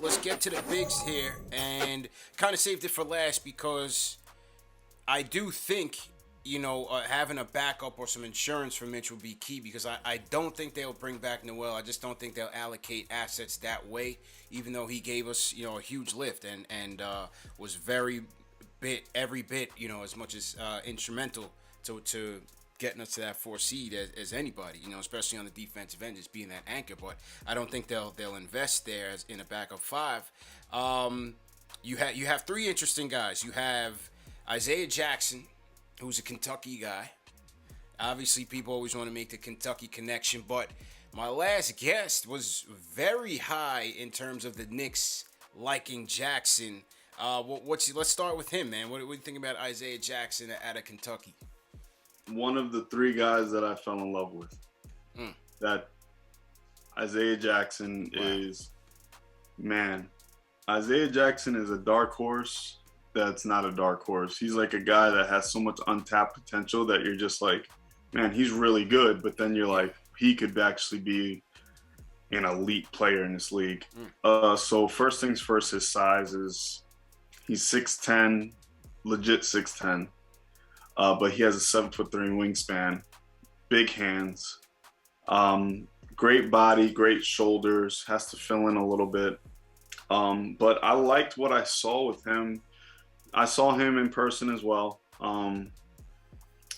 let's get to the bigs here, and kind of saved it for last because I do think, having a backup or some insurance for Mitch would be key because I don't think they'll bring back Noel. I just don't think they'll allocate assets that way, even though he gave us, a huge lift and was every bit, as much as instrumental to getting us to that 4 seed as anybody, especially on the defensive end, just being that anchor. But I don't think they'll invest there as in a backup 5. You have 3 interesting guys. You have Isaiah Jackson, who's a Kentucky guy. Obviously, people always want to make the Kentucky connection, but my last guest was very high in terms of the Knicks liking Jackson. Let's start with him, man. What do you think about Isaiah Jackson out of Kentucky? One of the 3 guys that I fell in love with. That Isaiah Jackson is, man. Isaiah Jackson is a dark horse that's not a dark horse. He's like a guy that has so much untapped potential that you're just like, man, he's really good. But then you're like, he could actually be an elite player in this league. So first things first, his size is, he's 6'10", legit 6'10". But he has a 7'3" wingspan, big hands, great body, great shoulders, has to fill in a little bit. But I liked what I saw with him. I saw him in person as well. And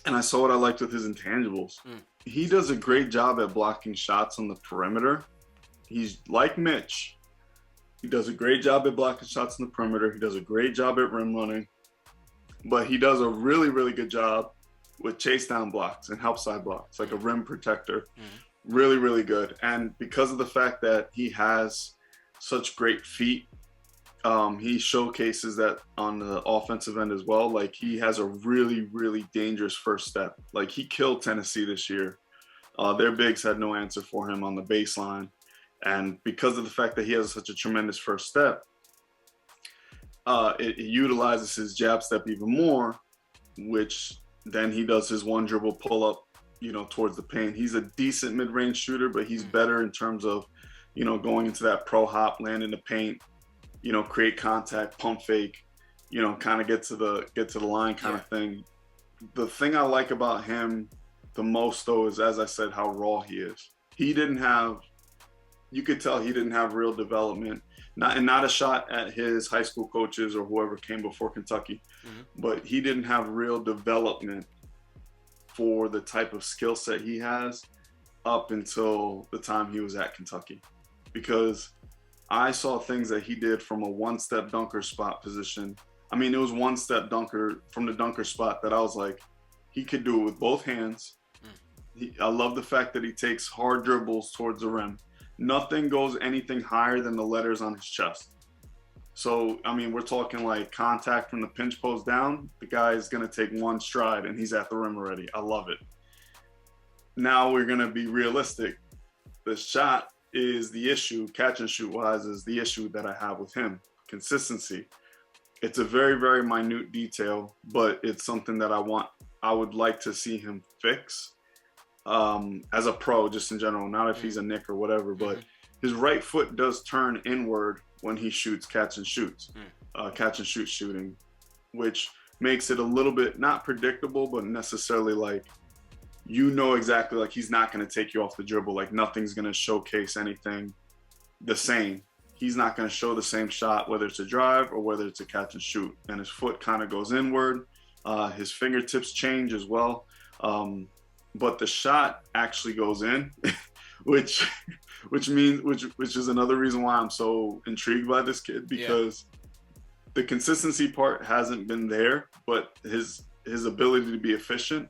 I saw what I liked with his intangibles. He does a great job at blocking shots on the perimeter. He's like Mitch. He does a great job at blocking shots on the perimeter. He does a great job at rim running. But he does a really, really good job with chase down blocks and help side blocks, like a rim protector. Really, really good. And because of the fact that he has such great feet, he showcases that on the offensive end as well. Like, he has a really, really dangerous first step. Like, he killed Tennessee this year. Their bigs had no answer for him on the baseline. And because of the fact that he has such a tremendous first step, it utilizes his jab step even more, which then he does his one dribble pull up, towards the paint. He's a decent mid-range shooter, but he's better in terms of, going into that pro hop, land in the paint, create contact, pump fake, kind of get to the line kind of thing. The thing I like about him the most, though, is, as I said, how raw he is. You could tell he didn't have real development. Not a shot at his high school coaches or whoever came before Kentucky, but he didn't have real development for the type of skill set he has up until the time he was at Kentucky. Because I saw things that he did from a one-step dunker spot position. I mean, it was one-step dunker from the dunker spot that I was like, he could do it with both hands. I love the fact that he takes hard dribbles towards the rim. Nothing goes anything higher than the letters on his chest. So, I mean, we're talking like contact from the pinch post down. The guy is going to take one stride and he's at the rim already. I love it. Now we're going to be realistic. The shot is the issue, catch and shoot wise, is the issue that I have with him. Consistency. It's a very, very minute detail, but it's something that I would like to see him fix. As a pro, just in general, not if he's a Knick or whatever, but his right foot does turn inward when he shoots catch and shoot shooting, which makes it a little bit not predictable, but necessarily like, exactly, like he's not going to take you off the dribble. Like, nothing's going to showcase anything the same. He's not going to show the same shot, whether it's a drive or whether it's a catch and shoot. And his foot kind of goes inward. His fingertips change as well. But the shot actually goes in, which is another reason why I'm so intrigued by this kid, because the consistency part hasn't been there, but his ability to be efficient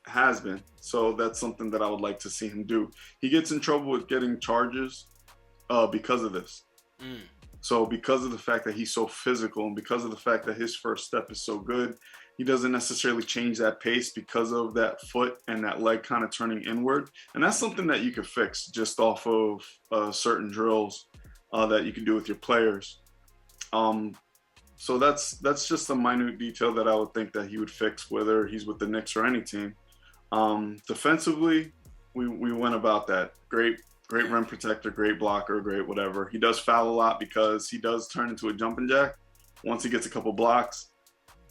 has been. So that's something that I would like to see him do. He gets in trouble with getting charges because of this. So because of the fact that he's so physical and because of the fact that his first step is so good, he doesn't necessarily change that pace because of that foot and that leg kind of turning inward. And that's something that you could fix just off of certain drills that you can do with your players. So that's just a minute detail that I would think that he would fix, whether he's with the Knicks or any team. Defensively, we went about that. Great Great rim protector, great blocker, great whatever. He does foul a lot because he does turn into a jumping jack. Once he gets a couple blocks,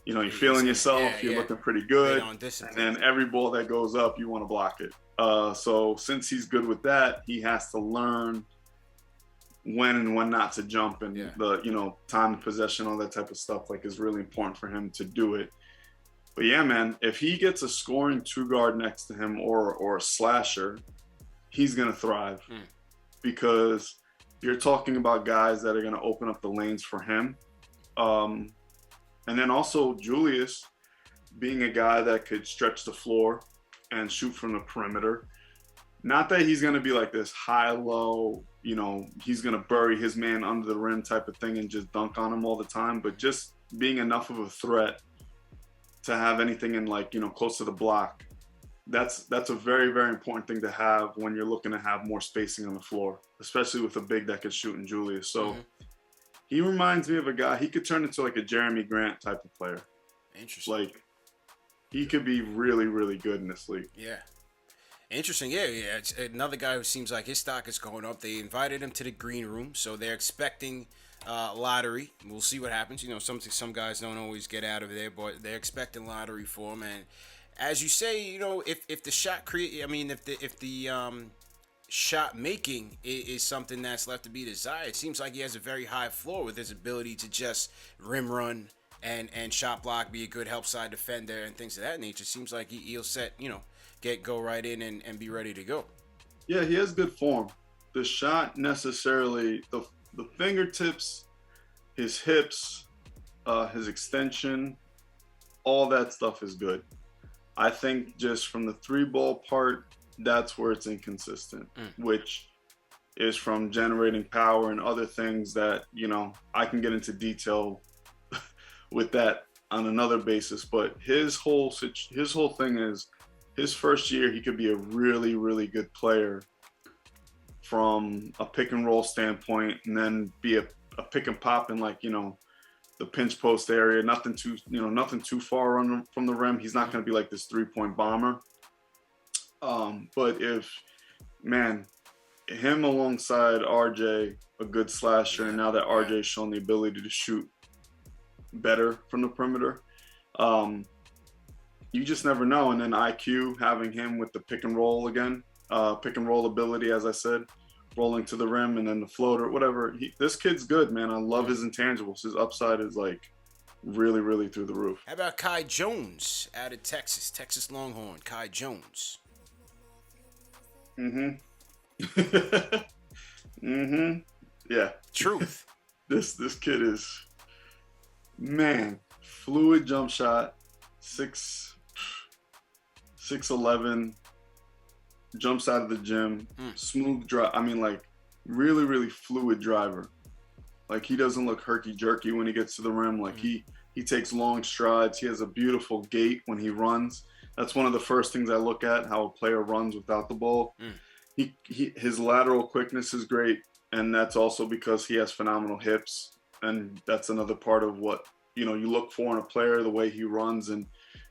you're feeling yourself, you're looking pretty good. And then every ball that goes up, you want to block it. So since he's good with that, he has to learn when and when not to jump, and the time of possession, all that type of stuff is really important for him to do it. But yeah, man, if he gets a scoring two guard next to him or a slasher, he's gonna thrive because you're talking about guys that are gonna open up the lanes for him. And then also Julius being a guy that could stretch the floor and shoot from the perimeter. Not that he's gonna be like this high-low, he's gonna bury his man under the rim type of thing and just dunk on him all the time, but just being enough of a threat to have anything in close to the block. That's a very, very important thing to have when you're looking to have more spacing on the floor, especially with a big that can shoot in Julius. So he reminds me of a guy, he could turn into a Jeremy Grant type of player. Interesting. He could be really, really good in this league. Yeah. Interesting. Yeah. It's another guy who seems like his stock is going up. They invited him to the green room, so they're expecting lottery. We'll see what happens. Some guys don't always get out of there, but they're expecting lottery for him. And as you say, if the shot if the shot making is something that's left to be desired, it seems like he has a very high floor with his ability to just rim run and shot block, be a good help side defender and things of that nature. Seems like he'll go right in and be ready to go. Yeah, he has good form. The shot necessarily, the fingertips, his hips, his extension, all that stuff is good. I think just from the three ball part, that's where it's inconsistent, which is from generating power and other things that, I can get into detail with that on another basis. But his whole thing is his first year, he could be a really, really good player from a pick and roll standpoint, and then be a pick and pop in the pinch post area, nothing too far from the rim. He's not going to be like this 3-point bomber. But him alongside RJ, a good slasher, and now that RJ's shown the ability to shoot better from the perimeter, you just never know. And then IQ, having him with the pick and roll again, pick and roll ability, as I said, rolling to the rim and then the floater, whatever. This kid's good, man. I love his intangibles. His upside is really, really through the roof. How about Kai Jones out of Texas Longhorn, Kai Jones? Yeah. Truth. This kid is, fluid jump shot, 6'11", jumps out of the gym, smooth drive. Really, really fluid driver. He doesn't look herky-jerky when he gets to the rim. He takes long strides. He has a beautiful gait when he runs. That's one of the first things I look at, how a player runs without the ball. His lateral quickness is great, and that's also because he has phenomenal hips. And that's another part of what, you look for in a player, the way he runs and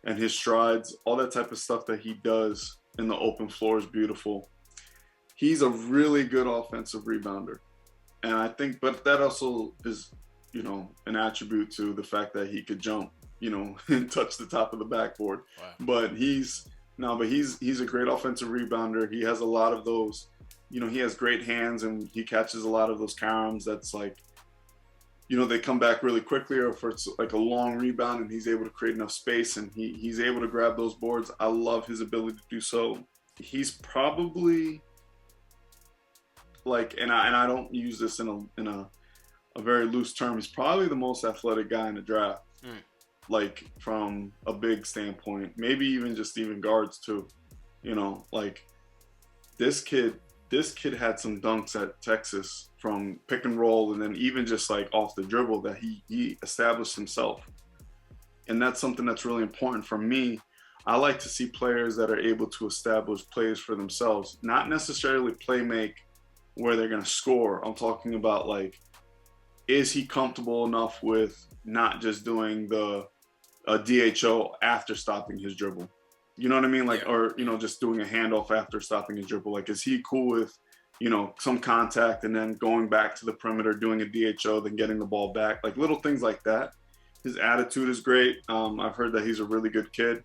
his strides, all that type of stuff that he does in the open floor is beautiful. He's a really good offensive rebounder. And I think, but that also is, an attribute to the fact that he could jump, and touch the top of the backboard. Wow. But he's a great offensive rebounder. He has a lot of those, he has great hands, and he catches a lot of those caroms that's they come back really quickly, or if it's a long rebound and he's able to create enough space and he's able to grab those boards. I love his ability to do so. He's probably and I don't use this in a very loose term. He's probably the most athletic guy in the draft. From a big standpoint, maybe even guards too. This kid had some dunks at Texas from pick and roll, and then even just off the dribble that he established himself. And that's something that's really important for me. I like to see players that are able to establish plays for themselves, not necessarily play make where they're going to score. I'm talking about is he comfortable enough with not just doing a DHO after stopping his dribble? You know what I mean? Or, just doing a handoff after stopping his dribble. Is he cool with, some contact and then going back to the perimeter, doing a DHO, then getting the ball back, like little things like that. His attitude is great. I've heard that he's a really good kid,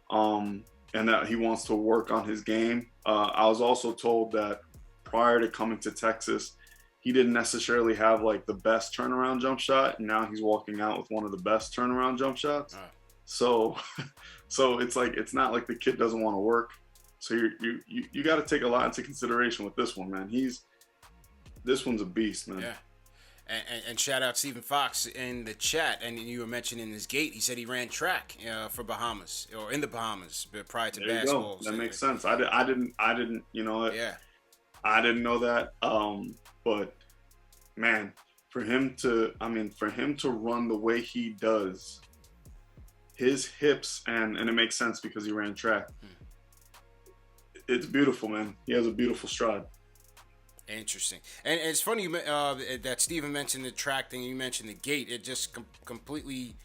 and that he wants to work on his game. I was also told that prior to coming to Texas, he didn't necessarily have like the best turnaround jump shot, and now he's walking out with one of the best turnaround jump shots. So it's like, it's not like the kid doesn't want to work. So you got to take a lot into consideration with this one, man. This one's a beast, man. Yeah. And shout out Stephen Fox in the chat, and you were mentioning his gait. He said he ran track for Bahamas, or in the Bahamas, prior to basketball. That makes sense. I didn't, Yeah. I didn't know that. But man, for him to run the way he does, his hips, and it makes sense because he ran track. It's beautiful, man. He has a beautiful stride. Interesting. And it's funny that Steven mentioned the track thing. You mentioned the gait. It just completely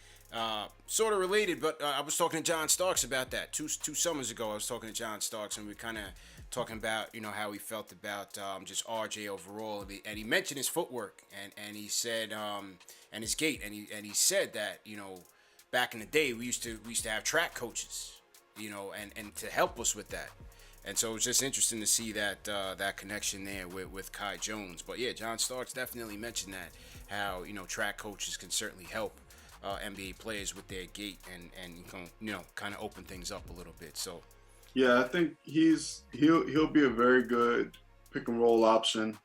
sort of related. But I was talking to John Starks about that two summers ago. I was talking to John Starks, and we kind of talking about how he felt about just RJ overall. And he mentioned his footwork and he said and his gait, and he said that back in the day we used to have track coaches, and to help us with that. And so it's just interesting to see that that connection there with Kai Jones. But yeah, John Starks definitely mentioned that, how track coaches can certainly help NBA players with their gait and kind of open things up a little bit. So yeah, I think he'll be a very good pick and roll option.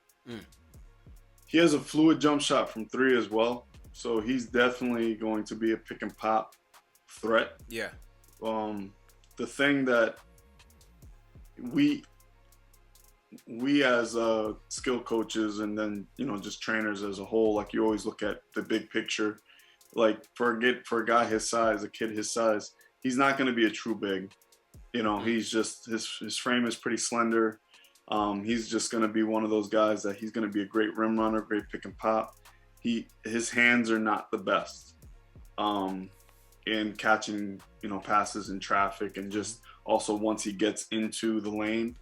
He has a fluid jump shot from three as well, so he's definitely going to be a pick and pop threat. Yeah. The thing that we as skill coaches, and then just trainers as a whole, like, you always look at the big picture. Like, for a guy his size, a kid his size, he's not going to be a true big. He's just, his frame is pretty slender. He's just going to be one of those guys that he's going to be a great rim runner, great pick and pop. His hands are not the best in catching passes in traffic, and just also once he gets into the lane,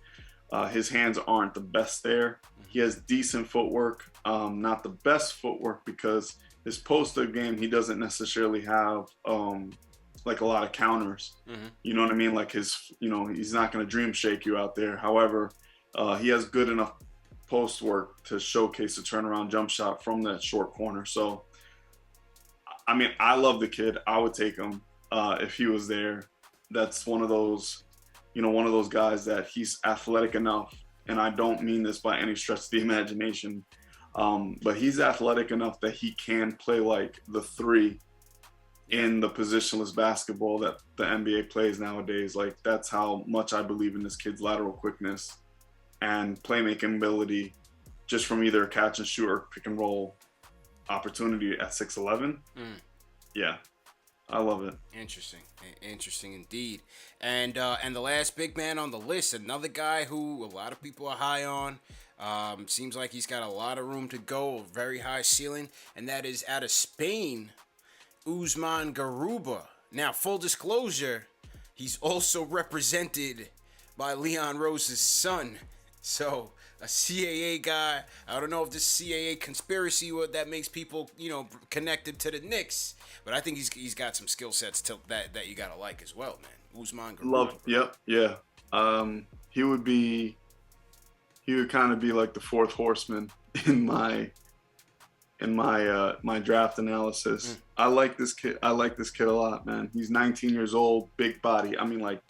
his hands aren't the best there. He has decent footwork, not the best footwork, because his post-up game, he doesn't necessarily have like a lot of counters. You know what I mean? Like he's not going to dream shake you out there. However, he has good enough post work to showcase a turnaround jump shot from that short corner. So, I mean, I love the kid. I would take him if he was there. That's one of those guys that he's athletic enough, and I don't mean this by any stretch of the imagination, but he's athletic enough that he can play like the three in the positionless basketball that the NBA plays nowadays. Like, that's how much I believe in this kid's lateral quickness and playmaking ability, just from either a catch and shoot or pick and roll opportunity at 6'11". Yeah. I love it. Interesting indeed. And the last big man on the list, another guy who a lot of people are high on. Seems like he's got a lot of room to go, a very high ceiling, and that is out of Spain, Usman Garuba. Now, full disclosure, he's also represented by Leon Rose's son. So, a CAA guy. I don't know if this CAA conspiracy that makes people, connected to the Knicks, but I think he's got some skill sets that you gotta like as well, man. Usman Garuba. Yep, yeah. He would kind of be like the fourth horseman in my draft analysis. I like this kid. I like this kid a lot, man. He's 19 years old, big body. I mean, like,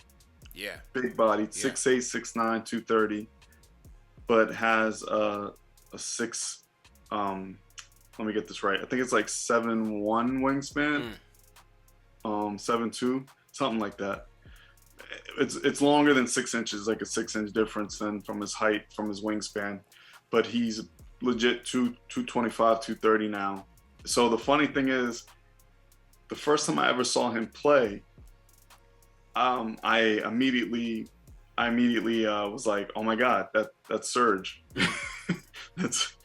yeah, big body, 6'8", 6'9", 230. But has a 6, let me get this right. I think it's like 7'1" wingspan, 7'2", something like that. It's longer than 6 inches, like a 6-inch difference then from his height, from his wingspan. But he's legit 225, 230 now. So the funny thing is, the first time I ever saw him play, I immediately was like, oh my God, that's Serge. that's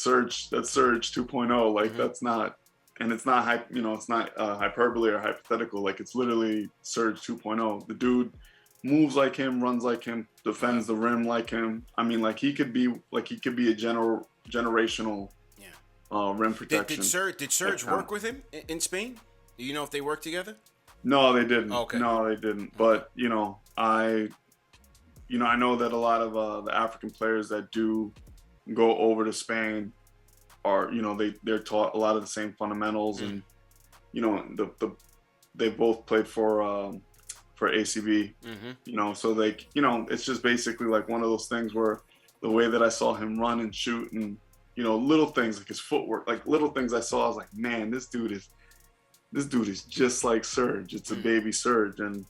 Serge 2.0. Like, that's not, and it's not it's not hyperbole or hypothetical. Like, it's literally Serge 2.0. The dude moves like him, runs like him, defends the rim like him. I mean, like he could be a generational rim protection. Did Serge work with him in Spain? Do you know if they worked together? No, they didn't. Okay. No, they didn't. But I know that a lot of the African players that do go over to Spain are, they're taught a lot of the same fundamentals, and they both played for ACB. So it's just basically like one of those things where the way that I saw him run and shoot, and little things like his footwork, like little things I saw, I was like, man, this dude is just like Serge. It's a baby Serge, and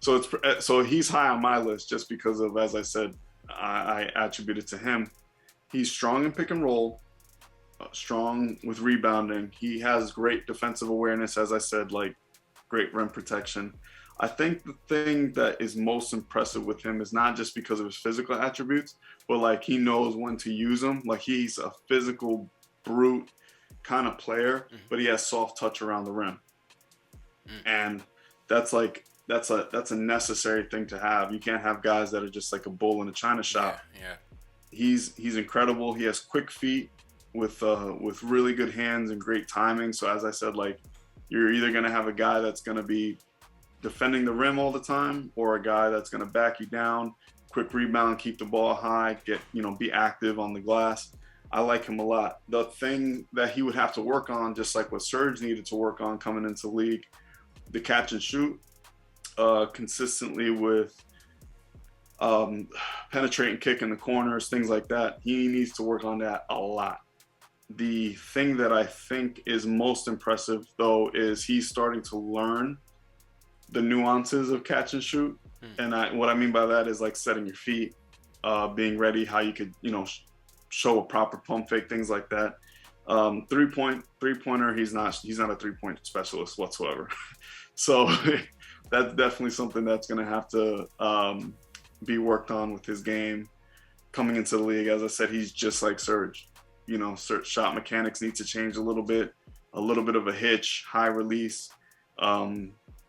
so he's high on my list just because of, as I said, I attribute it to him. He's strong in pick and roll, strong with rebounding. He has great defensive awareness, as I said, like great rim protection. I think the thing that is most impressive with him is not just because of his physical attributes, but like he knows when to use them. Like he's a physical brute kind of player, but he has soft touch around the rim. And that's a necessary thing to have. You can't have guys that are just like a bull in a china shop. Yeah. He's incredible. He has quick feet with really good hands and great timing. So as I said, like you're either going to have a guy that's going to be defending the rim all the time, or a guy that's going to back you down, quick rebound, keep the ball high, be active on the glass. I like him a lot. The thing that he would have to work on, just like what Serge needed to work on coming into the league, the catch and shoot consistently with penetrating, kick in the corners, things like that. He needs to work on that a lot. The thing that I think is most impressive, though, is he's starting to learn the nuances of catch and shoot. And what I mean by that is like setting your feet, being ready, how you could, show a proper pump fake, things like that. Three-pointer, he's not a three-point specialist whatsoever. So that's definitely something that's going to have to be worked on with his game coming into the league. As I said, he's just like Serge. Serge shot mechanics need to change a little bit of a hitch, high release.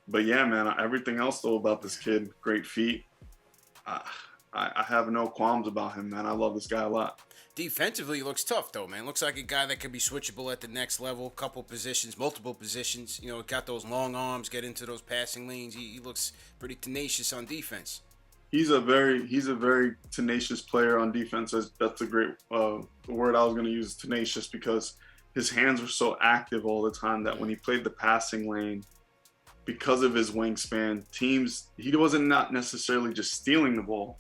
But yeah, man, everything else though about this kid, great feet. I have no qualms about him, man. I love this guy a lot. Defensively, he looks tough, though, man. Looks like a guy that could be switchable at the next level. Couple positions, multiple positions. Got those long arms, get into those passing lanes. He looks pretty tenacious on defense. He's a very tenacious player on defense. That's a great word I was going to use, tenacious, because his hands were so active all the time that when he played the passing lane, because of his wingspan, he wasn't not necessarily just stealing the ball,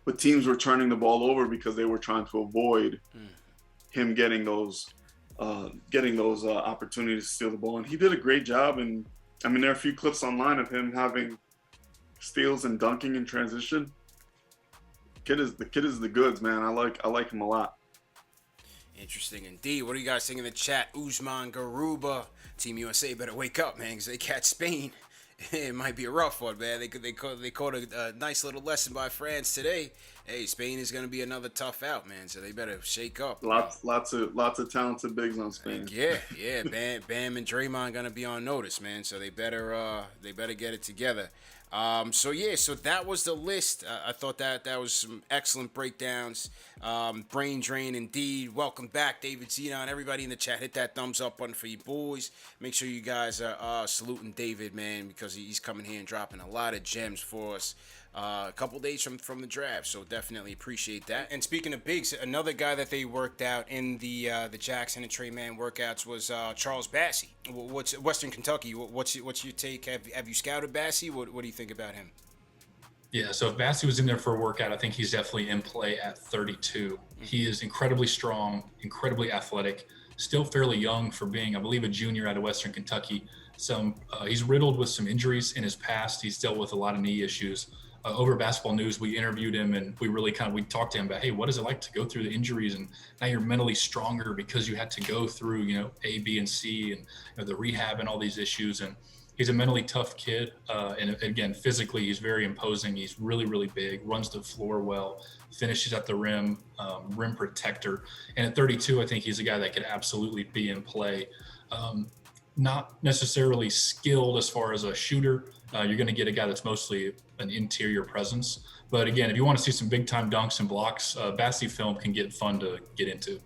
but teams were turning the ball over because they were trying to avoid him getting those opportunities to steal the ball. And he did a great job. And I mean, there are a few clips online of him having steals and dunking in transition. The kid is the goods, man. I like him a lot. Interesting indeed. What do you guys think in the chat? Usman Garuba, Team USA better wake up, man, because they catch Spain. It might be a rough one, man. They caught a nice little lesson by France today. Hey, Spain is going to be another tough out, man. So they better shake up. Lots of talented bigs on Spain. Yeah. Bam and Draymond going to be on notice, man. So they better get it together. So that was the list. I thought that was some excellent breakdowns. Brain drain indeed. Welcome back, David Zenon. Everybody in the chat, hit that thumbs up button for you boys. Make sure you guys are saluting David, man, because he's coming here and dropping a lot of gems for us. A couple days from the draft, so definitely appreciate that. And speaking of bigs, another guy that they worked out in the Jackson and Trey Man workouts was Charles Bassey. What's Western Kentucky? What's your take? Have you scouted Bassey? What do you think about him? Yeah, so if Bassey was in there for a workout, I think he's definitely in play at 32. He is incredibly strong, incredibly athletic, still fairly young for being, I believe, a junior out of Western Kentucky. He's riddled with some injuries in his past. He's dealt with a lot of knee issues. Over Basketball News, we interviewed him and we talked to him about, hey, what is it like to go through the injuries? And now you're mentally stronger because you had to go through, A, B, and C and the rehab and all these issues. And he's a mentally tough kid. And again, physically, he's very imposing. He's really, really big, runs the floor well, finishes at the rim, rim protector. And at 32, I think he's a guy that could absolutely be in play. not necessarily skilled as far as a shooter. You're going to get a guy that's mostly an interior presence. But again, if you want to see some big time dunks and blocks, Bassey film can get fun to get into.